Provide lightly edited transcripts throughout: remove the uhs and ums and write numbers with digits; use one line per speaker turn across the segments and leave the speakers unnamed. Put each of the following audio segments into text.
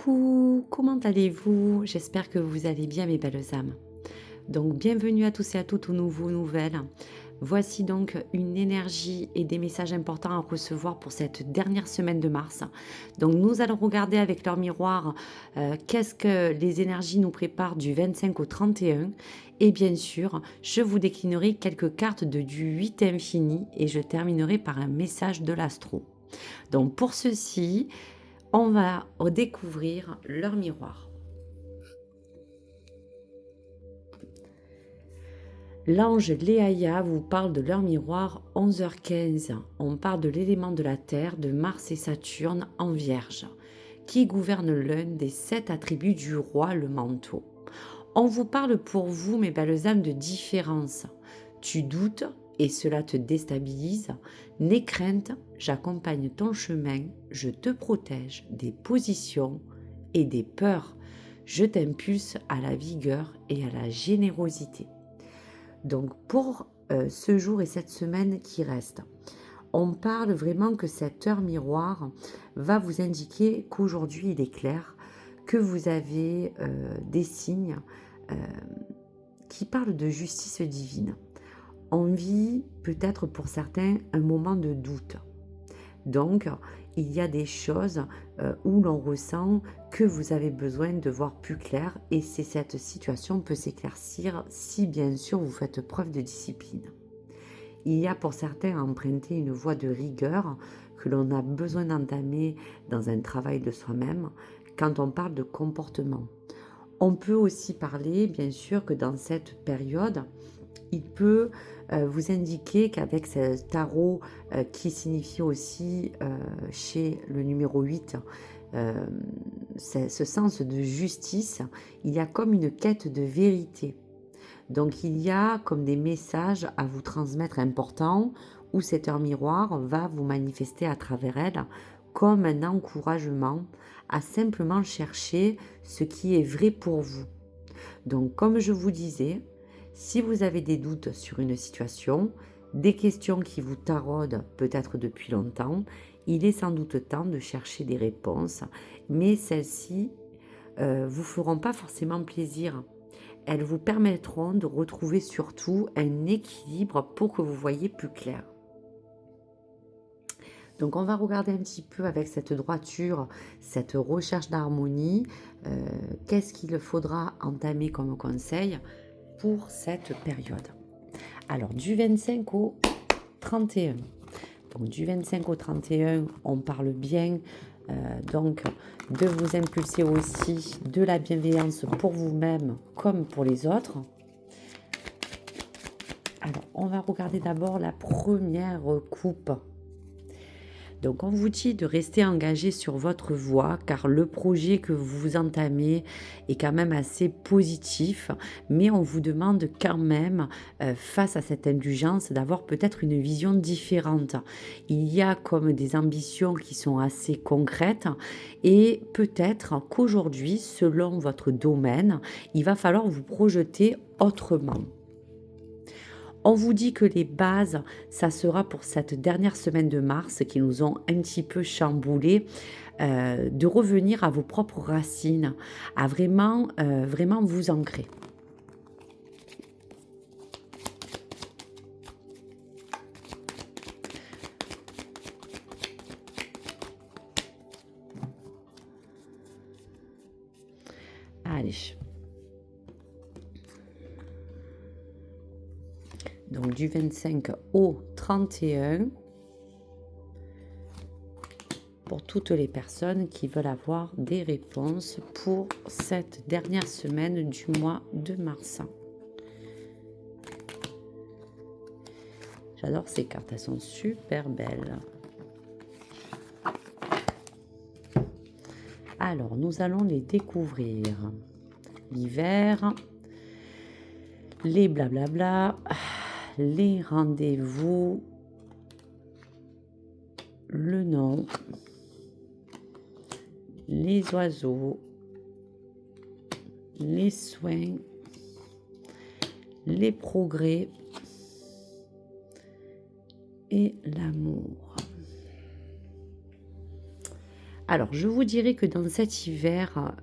Coucou, comment allez-vous? J'espère que vous allez bien mes belles âmes. Donc bienvenue à tous et à toutes aux nouvelles. Voici donc une énergie et des messages importants à recevoir pour cette dernière semaine de mars. Donc nous allons regarder avec leur miroir qu'est-ce que les énergies nous préparent du 25 au 31. Et bien sûr, je vous déclinerai quelques cartes du 8 infini et je terminerai par un message de l'astro. Donc pour ceci, on va redécouvrir leur miroir. L'ange Léaïa vous parle de leur miroir 11h15. On parle de l'élément de la Terre, de Mars et Saturne en Vierge, qui gouverne l'un des 7 attributs du roi, le manteau. On vous parle pour vous, mes belles âmes, de différence. Tu doutes et cela te déstabilise. N'aie crainte, j'accompagne ton chemin, je te protège des positions et des peurs. Je t'impulse à la vigueur et à la générosité. Donc pour ce jour et cette semaine qui reste, on parle vraiment que cette heure miroir va vous indiquer qu'aujourd'hui il est clair que vous avez des signes qui parlent de justice divine. On vit peut-être pour certains un moment de doute. Donc, il y a des choses où l'on ressent que vous avez besoin de voir plus clair et cette situation peut s'éclaircir si bien sûr vous faites preuve de discipline. Il y a pour certains à emprunter une voie de rigueur que l'on a besoin d'entamer dans un travail de soi-même quand on parle de comportement. On peut aussi parler, bien sûr, que dans cette période, il peut vous indiquer qu'avec ce tarot qui signifie aussi chez le numéro 8, ce sens de justice, il y a comme une quête de vérité. Donc il y a comme des messages à vous transmettre importants où cette heure miroir va vous manifester à travers elle comme un encouragement à simplement chercher ce qui est vrai pour vous. Donc comme je vous disais, si vous avez des doutes sur une situation, des questions qui vous taraudent peut-être depuis longtemps, il est sans doute temps de chercher des réponses, mais celles-ci vous feront pas forcément plaisir. Elles vous permettront de retrouver surtout un équilibre pour que vous voyez plus clair. Donc on va regarder un petit peu avec cette droiture, cette recherche d'harmonie, qu'est-ce qu'il faudra entamer comme conseil pour cette période. Alors du 25 au 31. Donc du 25 au 31, on parle bien donc de vous impulser aussi de la bienveillance pour vous-même comme pour les autres. Alors on va regarder d'abord la première coupe. Donc on vous dit de rester engagé sur votre voie car le projet que vous entamez est quand même assez positif, mais on vous demande quand même, face à cette indulgence, d'avoir peut-être une vision différente. Il y a comme des ambitions qui sont assez concrètes et peut-être qu'aujourd'hui, selon votre domaine, il va falloir vous projeter autrement. On vous dit que les bases, ça sera pour cette dernière semaine de mars qui nous ont un petit peu chamboulés, de revenir à vos propres racines, à vraiment, vraiment vous ancrer. Allez. Donc du 25 au 31, pour toutes les personnes qui veulent avoir des réponses pour cette dernière semaine du mois de mars. J'adore ces cartes, elles sont super belles. Alors, nous allons les découvrir. L'hiver, les blablabla, les rendez-vous, le nom, les oiseaux, les soins, les progrès et l'amour. Alors, je vous dirais que dans cet hiver,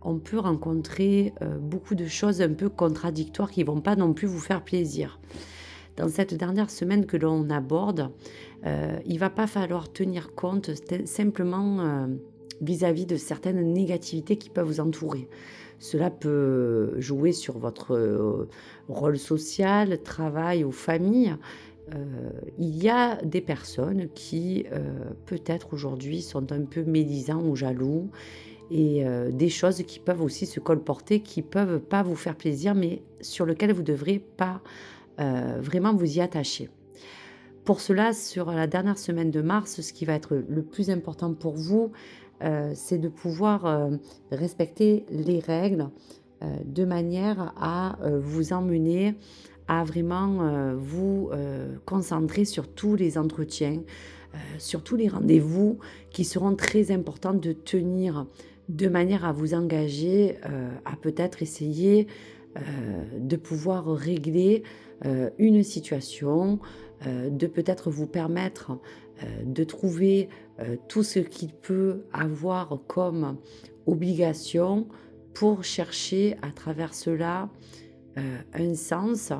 on peut rencontrer, beaucoup de choses un peu contradictoires qui vont pas non plus vous faire plaisir. Dans cette dernière semaine que l'on aborde, il va pas falloir tenir compte simplement, vis-à-vis de certaines négativités qui peuvent vous entourer. Cela peut jouer sur votre, rôle social, travail ou famille. Il y a des personnes qui, peut-être aujourd'hui sont un peu médisants ou jaloux et des choses qui peuvent aussi se colporter, qui peuvent pas vous faire plaisir, mais sur lequel vous devrez pas, vraiment vous y attacher. Pour cela, sur la dernière semaine de mars, ce qui va être le plus important pour vous, c'est de pouvoir, respecter les règles, de manière à, vous emmener à vraiment, vous, concentrer sur tous les entretiens, sur tous les rendez-vous qui seront très importants de tenir, de manière à vous engager, à peut-être essayer, de pouvoir régler, une situation, de peut-être vous permettre, de trouver, tout ce qu'il peut avoir comme obligation pour chercher à travers cela, un sens,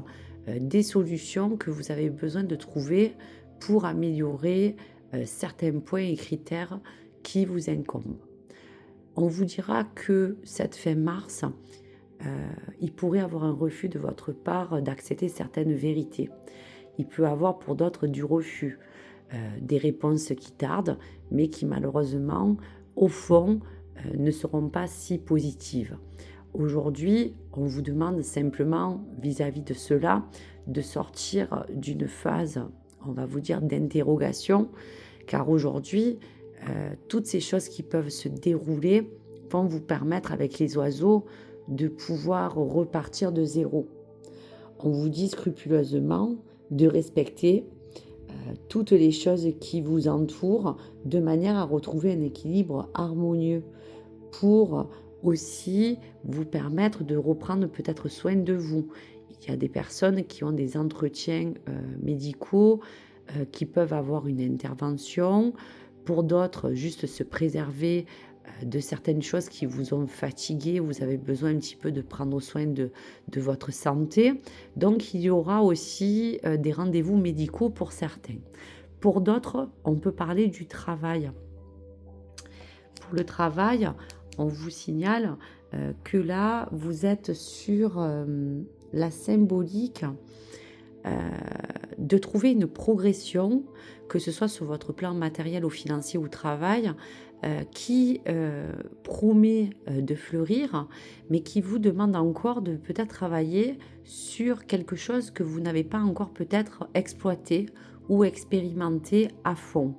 des solutions que vous avez besoin de trouver pour améliorer, certains points et critères qui vous incombent. On vous dira que cette fin mars, il pourrait avoir un refus de votre part d'accepter certaines vérités. Il peut avoir pour d'autres du refus, des réponses qui tardent, mais qui malheureusement, au fond, ne seront pas si positives. Aujourd'hui, on vous demande simplement, vis-à-vis de cela, de sortir d'une phase, on va vous dire, d'interrogation, car aujourd'hui, toutes ces choses qui peuvent se dérouler vont vous permettre, avec les oiseaux, de pouvoir repartir de zéro. On vous dit scrupuleusement de respecter toutes les choses qui vous entourent de manière à retrouver un équilibre harmonieux pour aussi vous permettre de reprendre peut-être soin de vous. Il y a des personnes qui ont des entretiens médicaux qui peuvent avoir une intervention. Pour d'autres, juste se préserver de certaines choses qui vous ont fatigué, vous avez besoin un petit peu de prendre soin de votre santé. Donc, il y aura aussi des rendez-vous médicaux pour certains. Pour d'autres, on peut parler du travail. Pour le travail, on vous signale que là, vous êtes sur la symbolique de trouver une progression, que ce soit sur votre plan matériel ou financier ou travail, qui promet de fleurir, mais qui vous demande encore de peut-être travailler sur quelque chose que vous n'avez pas encore peut-être exploité ou expérimenté à fond.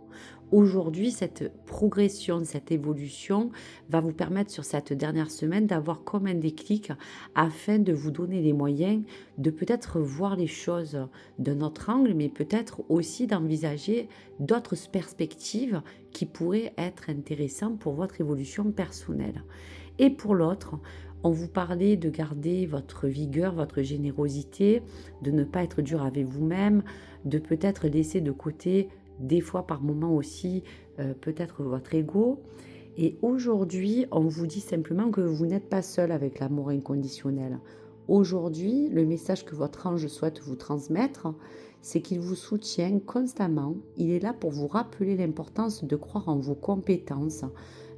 Aujourd'hui, cette progression, cette évolution va vous permettre sur cette dernière semaine d'avoir comme un déclic afin de vous donner les moyens de peut-être voir les choses d'un autre angle, mais peut-être aussi d'envisager d'autres perspectives qui pourraient être intéressantes pour votre évolution personnelle. Et pour l'autre, on vous parlait de garder votre vigueur, votre générosité, de ne pas être dur avec vous-même, de peut-être laisser de côté des fois par moments aussi peut-être votre ego. Et aujourd'hui, on vous dit simplement que vous n'êtes pas seul avec l'amour inconditionnel. Aujourd'hui, le message que votre ange souhaite vous transmettre, c'est qu'il vous soutient constamment. Il est là pour vous rappeler l'importance de croire en vos compétences,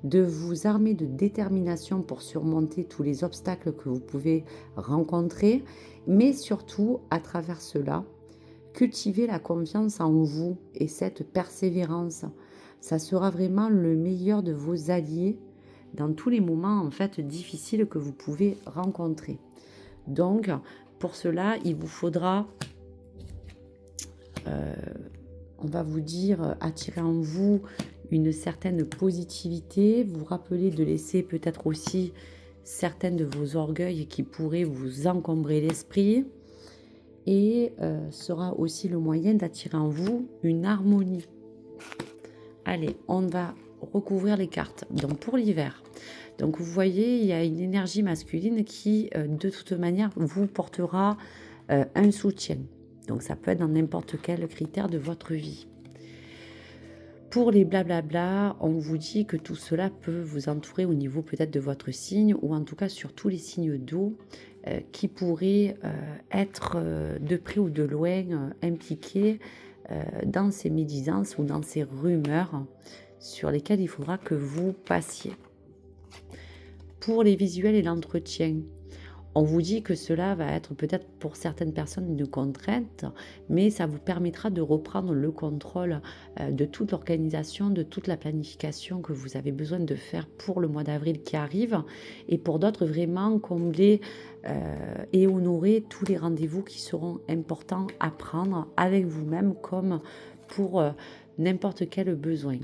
de vous armer de détermination pour surmonter tous les obstacles que vous pouvez rencontrer, mais surtout, à travers cela, cultivez la confiance en vous et cette persévérance. Ça sera vraiment le meilleur de vos alliés dans tous les moments en fait difficiles que vous pouvez rencontrer. Donc, pour cela, il vous faudra, on va vous dire, attirer en vous une certaine positivité, vous rappeler de laisser peut-être aussi certains de vos orgueils qui pourraient vous encombrer l'esprit. Et sera aussi le moyen d'attirer en vous une harmonie. Allez, on va recouvrir les cartes. Donc pour l'hiver, donc vous voyez, il y a une énergie masculine qui, de toute manière, vous portera un soutien. Donc ça peut être dans n'importe quel critère de votre vie. Pour les blablabla, on vous dit que tout cela peut vous entourer au niveau peut-être de votre signe ou en tout cas sur tous les signes d'eau qui pourraient être de près ou de loin impliqués dans ces médisances ou dans ces rumeurs sur lesquelles il faudra que vous passiez. Pour les visuels et l'entretien, on vous dit que cela va être peut-être pour certaines personnes une contrainte, mais ça vous permettra de reprendre le contrôle de toute l'organisation, de toute la planification que vous avez besoin de faire pour le mois d'avril qui arrive, et pour d'autres vraiment combler et honorer tous les rendez-vous qui seront importants à prendre avec vous-même comme pour n'importe quel besoin.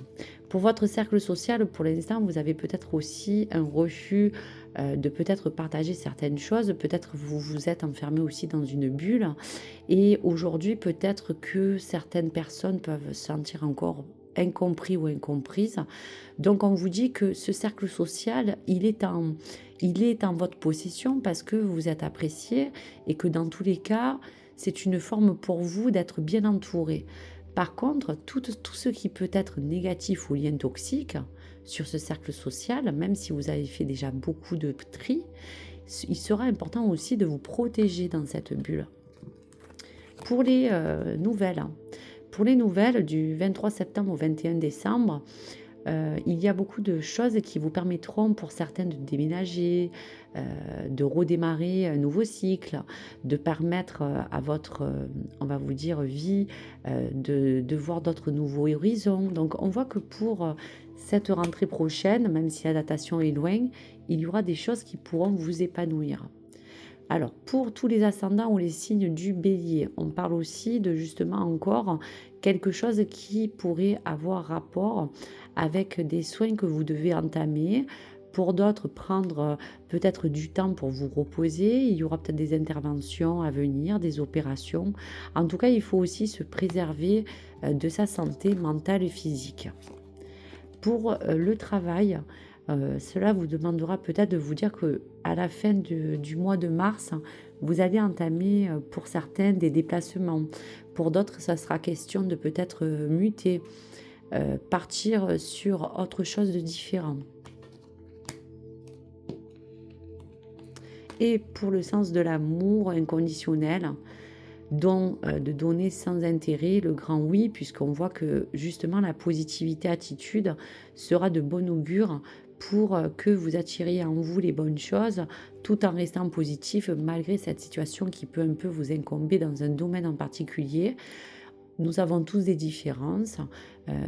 Pour votre cercle social, pour l'instant, vous avez peut-être aussi un refus de peut-être partager certaines choses. Peut-être vous vous êtes enfermé aussi dans une bulle. Et aujourd'hui, peut-être que certaines personnes peuvent se sentir encore incompris ou incomprises. Donc, on vous dit que ce cercle social, il est en votre possession parce que vous êtes apprécié et que dans tous les cas, c'est une forme pour vous d'être bien entouré. Par contre, tout ce qui peut être négatif ou lien toxique sur ce cercle social, même si vous avez fait déjà beaucoup de tri, il sera important aussi de vous protéger dans cette bulle. Pour les nouvelles du 23 septembre au 21 décembre, il y a beaucoup de choses qui vous permettront pour certains de déménager, de redémarrer un nouveau cycle, de permettre à votre, on va vous dire, vie de voir d'autres nouveaux horizons. Donc on voit que pour cette rentrée prochaine, même si la datation est loin, il y aura des choses qui pourront vous épanouir. Alors, pour tous les ascendants ou les signes du bélier, on parle aussi de justement encore quelque chose qui pourrait avoir rapport avec des soins que vous devez entamer. Pour d'autres, prendre peut-être du temps pour vous reposer. Il y aura peut-être des interventions à venir, des opérations. En tout cas, il faut aussi se préserver de sa santé mentale et physique. Pour le travail, cela vous demandera peut-être de vous dire que à la fin du mois de mars, vous allez entamer pour certains des déplacements. Pour d'autres, ça sera question de peut-être muter, partir sur autre chose de différent. Et pour le sens de l'amour inconditionnel, de donner sans intérêt le grand oui, puisqu'on voit que justement la positivité attitude sera de bon augure pour que vous attiriez en vous les bonnes choses tout en restant positif malgré cette situation qui peut un peu vous incomber dans un domaine en particulier. Nous avons tous des différences,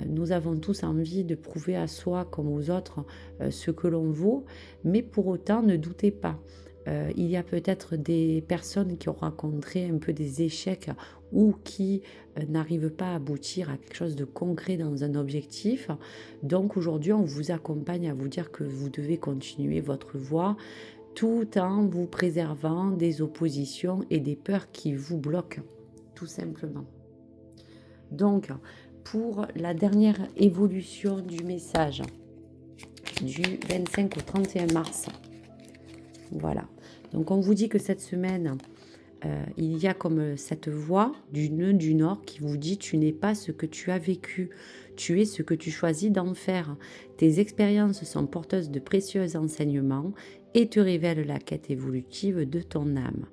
nous avons tous envie de prouver à soi comme aux autres ce que l'on vaut, mais pour autant ne doutez pas. Il y a peut-être des personnes qui ont rencontré un peu des échecs ou qui n'arrivent pas à aboutir à quelque chose de concret dans un objectif. Donc aujourd'hui, on vous accompagne à vous dire que vous devez continuer votre voie tout en vous préservant des oppositions et des peurs qui vous bloquent, tout simplement. Donc, pour la dernière évolution du message du 25 au 31 mars, voilà. Donc on vous dit que cette semaine, il y a comme cette voix du nœud du Nord qui vous dit: tu n'es pas ce que tu as vécu, tu es ce que tu choisis d'en faire. Tes expériences sont porteuses de précieux enseignements et te révèlent la quête évolutive de ton âme.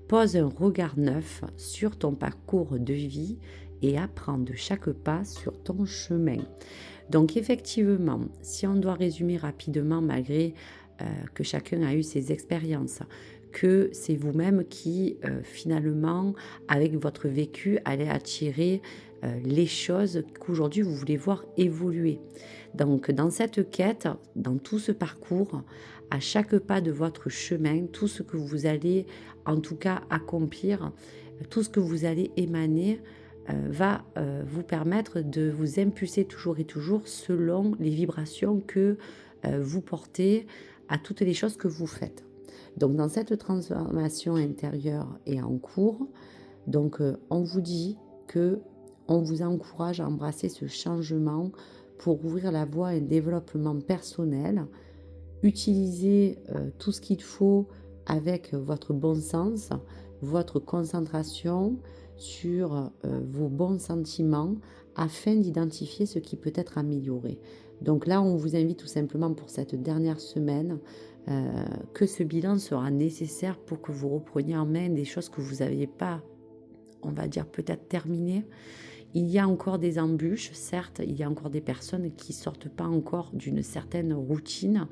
Pose un regard neuf sur ton parcours de vie et apprends de chaque pas sur ton chemin. Donc effectivement, si on doit résumer rapidement, malgré que chacun a eu ses expériences, que c'est vous-même qui finalement, avec votre vécu, allez attirer les choses qu'aujourd'hui vous voulez voir évoluer. Donc dans cette quête, dans tout ce parcours, à chaque pas de votre chemin, tout ce que vous allez en tout cas accomplir, tout ce que vous allez émaner, va vous permettre de vous impulser toujours et toujours selon les vibrations que vous portez à toutes les choses que vous faites. Donc dans cette transformation intérieure et en cours, donc on vous dit que on vous encourage à embrasser ce changement pour ouvrir la voie à un développement personnel. Utilisez tout ce qu'il faut avec votre bon sens, votre concentration sur vos bons sentiments, afin d'identifier ce qui peut être amélioré. Donc là, on vous invite tout simplement pour cette dernière semaine que ce bilan sera nécessaire pour que vous repreniez en main des choses que vous n'aviez pas, on va dire, peut-être terminées. Il y a encore des embûches, certes, il y a encore des personnes qui ne sortent pas encore d'une certaine routine,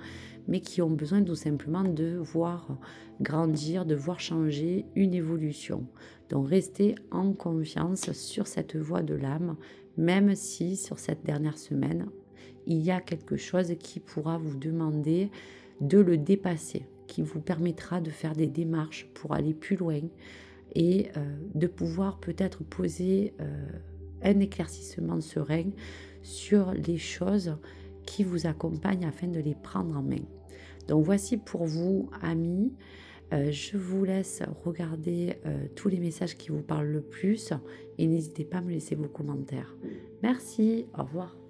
mais qui ont besoin tout simplement de voir grandir, de voir changer une évolution. Donc restez en confiance sur cette voie de l'âme, même si sur cette dernière semaine, il y a quelque chose qui pourra vous demander de le dépasser, qui vous permettra de faire des démarches pour aller plus loin et de pouvoir peut-être poser un éclaircissement serein sur les choses qui vous accompagnent afin de les prendre en main. Donc voici pour vous, amis. Je vous laisse regarder tous les messages qui vous parlent le plus et n'hésitez pas à me laisser vos commentaires. Merci, au revoir.